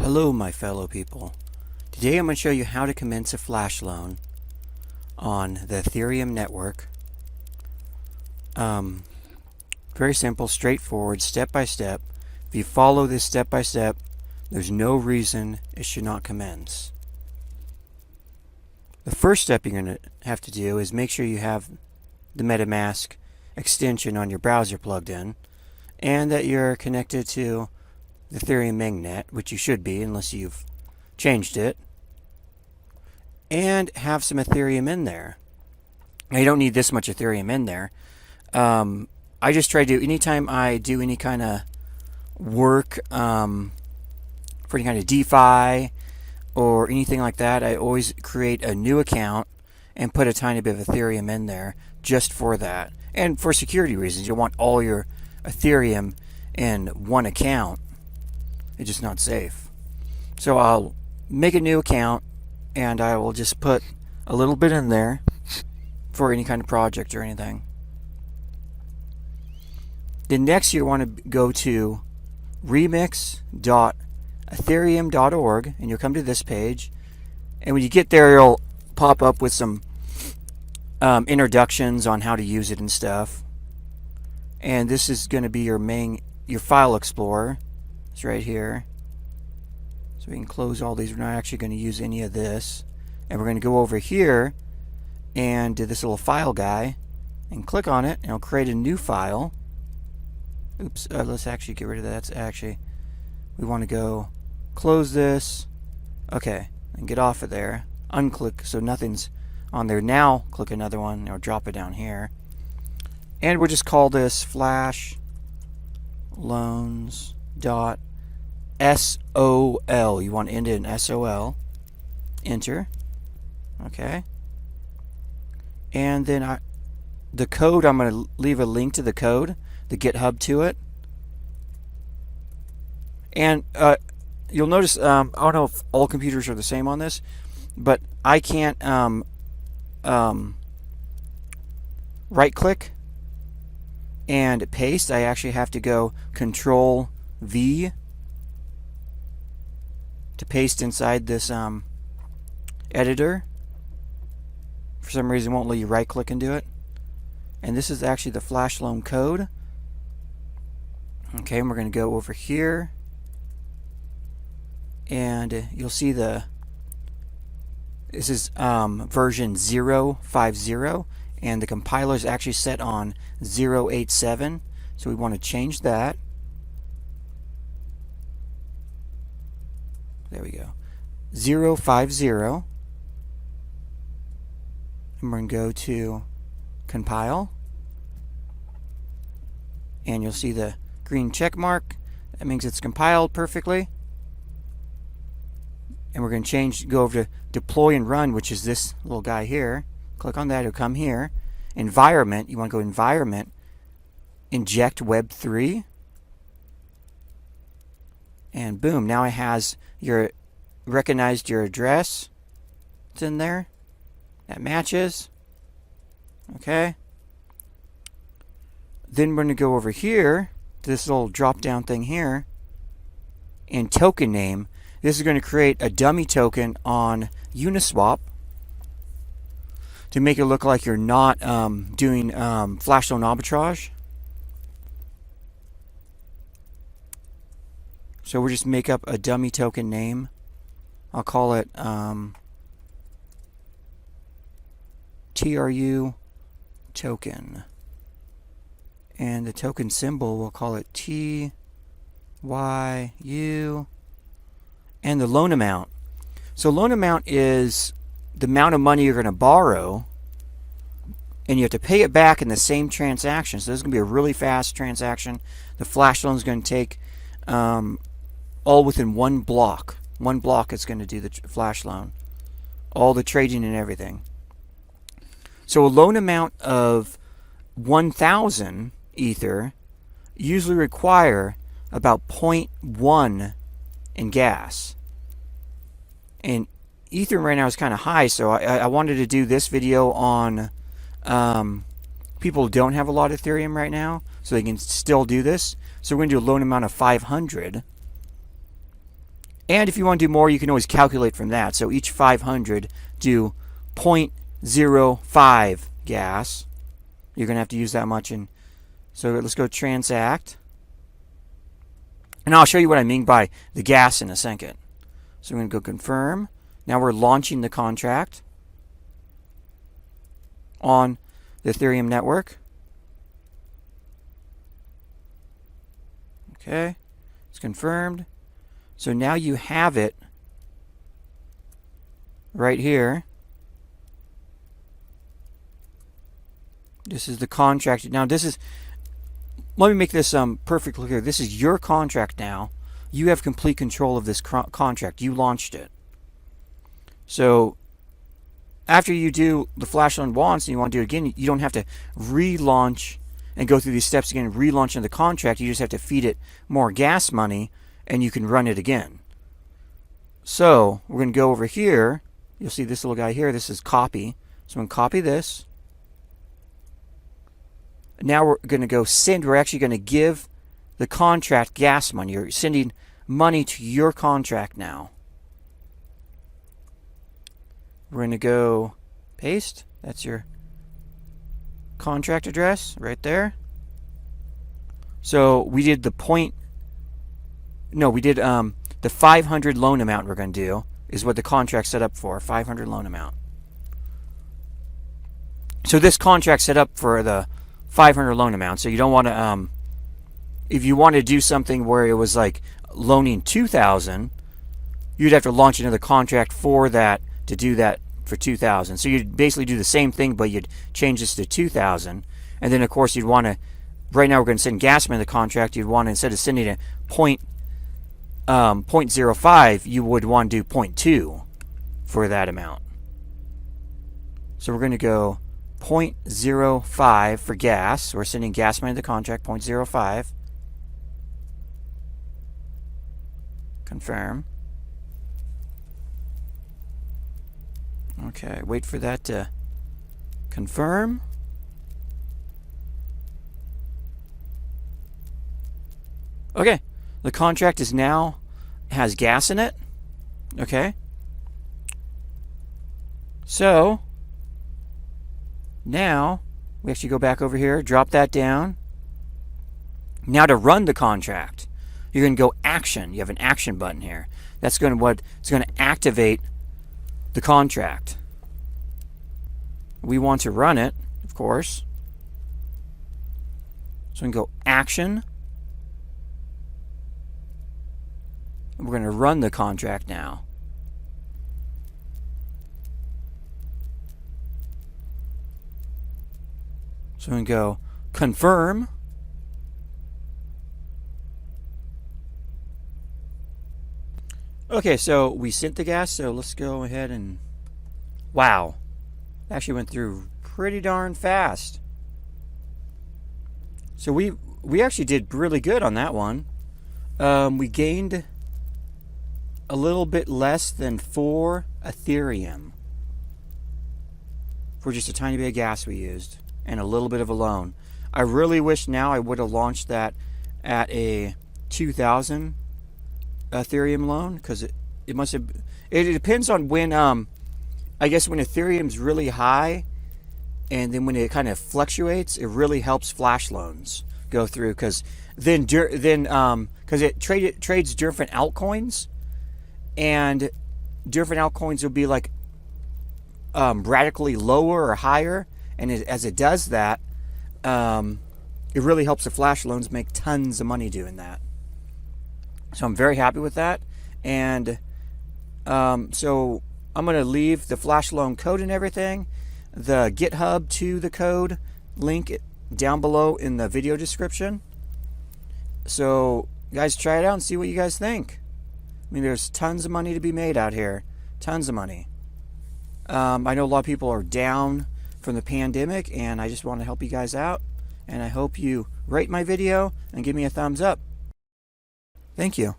Hello my fellow people. Today I'm going to show you how to commence a flash loan on the Ethereum network. Very simple, straightforward, step by step. If you follow this step by step, there's no reason it should not commence. The first step you're going to have to do is make sure you have the MetaMask extension on your browser plugged in and that you're connected to the Ethereum mainnet, which you should be unless you've changed it, and have some Ethereum in there. Now, you don't need this much Ethereum in there. I just try to do, anytime I do any kind of work for any kind of DeFi or anything like that, I always create a new account and put a tiny bit of Ethereum in there just for that. And for security reasons, you want all your Ethereum in one account. It's just not safe. So I'll make a new account and I will just put a little bit in there for any kind of project or anything. Then next you want to go to remix.ethereum.org and you'll come to this page, and when you get there it'll pop up with some introductions on how to use it and stuff. And this is going to be your file explorer. It's right here. So we can close all these. We're not actually going to use any of this. And we're going to go over here and do this little file guy and click on it, and it'll create a new file. Oops, let's actually get rid of that. That's actually, we want to go close this. Okay, and get off of there. Unclick so nothing's on there. Now click another one or drop it down here. And we'll just call this flash loans dot SOL. You want to end it in SOL. Enter. Okay. And then the code, I'm going to leave a link to the code, the GitHub to it. And you'll notice, I don't know if all computers are the same on this, but I can't right click and paste. I actually have to go Control V to paste inside this editor. For some reason it won't let you right click and do it. And this is actually the flash loan code. Okay, and we're going to go over here and you'll see this is version 0.50 and the compiler is actually set on 0.87, so we want to change that. There we go. 0.50. And we're going to go to compile. And you'll see the green check mark. That means it's compiled perfectly. And we're going to go over to deploy and run, which is this little guy here. Click on that, it'll come here. Environment, you want to go environment, inject Web3. And boom, now it has recognized your address. It's in there. That matches. Okay. Then we're going to go over here to this little drop down thing here. And token name. This is going to create a dummy token on Uniswap to make it look like you're not doing flash loan arbitrage. So we'll just make up a dummy token name. I'll call it TRU token. And the token symbol, we'll call it TYU. And the loan amount. So loan amount is the amount of money you're going to borrow, and you have to pay it back in the same transaction. So this is going to be a really fast transaction. The flash loan is going to take all within one block. One block is going to do the flash loan. All the trading and everything. So a loan amount of 1,000 Ether usually require about 0.1 in gas. And Ethereum right now is kind of high, so I wanted to do this video on people who don't have a lot of Ethereum right now, so they can still do this. So we're going to do a loan amount of 500. And if you want to do more, you can always calculate from that. So each 500, do 0.05 gas. You're going to have to use that much. And so let's go transact. And I'll show you what I mean by the gas in a second. So we're going to go confirm. Now we're launching the contract on the Ethereum network. Okay, it's confirmed. So now you have it right here. This is the contract. Now this is, let me make this perfectly clear. This is your contract now. You have complete control of this contract. You launched it. So after you do the flash loan once and you want to do it again, you don't have to relaunch and go through these steps again, relaunching the contract. You just have to feed it more gas money and you can run it again. So we're going to go over here. You'll see this little guy here. This is copy. So I'm going to copy this. Now we're going to go send. We're actually going to give the contract gas money. You're sending money to your contract now. We're going to go paste. That's your contract address right there. So we did the the 500 loan amount we're going to do is what the contract set up for, 500 loan amount. So this contract set up for the 500 loan amount. So you don't want to, if you want to do something where it was like loaning 2,000, you'd have to launch another contract for that to do that for 2,000. So you'd basically do the same thing, but you'd change this to 2,000. And then, of course, you'd want to, right now we're going to send gas money in the contract. You'd want to, instead of sending a 0.05, you would want to do 0.2 for that amount. So we're going to go 0.05 for gas. We're sending gas money to the contract, 0.05. Confirm. Okay, wait for that to confirm. Okay, the contract is now has gas in it. Okay. So now we actually go back over here, drop that down. Now to run the contract, you're going to go action. You have an action button here. That's going to it's going to activate the contract. We want to run it, of course. So we can go action. And we're going to run the contract now. So we can go confirm. Okay, so we sent the gas, so let's go ahead and, wow, actually went through pretty darn fast. So we actually did really good on that one. We gained a little bit less than 4 Ethereum for just a tiny bit of gas we used and a little bit of a loan. I really wish now I would have launched that at a 2,000 Ethereum loan, because it must have, it depends on when I guess when Ethereum's really high and then when it kind of fluctuates, it really helps flash loans go through, because then because it trades different altcoins, and different altcoins will be like radically lower or higher, and as it does that, it really helps the flash loans make tons of money doing that. So I'm very happy with that. And so I'm going to leave the flash loan code and everything, the GitHub to the code link down below in the video description. So guys, try it out and see what you guys think. I mean, there's tons of money to be made out here. Tons of money. I know a lot of people are down from the pandemic, and I just want to help you guys out. And I hope you rate my video and give me a thumbs up. Thank you.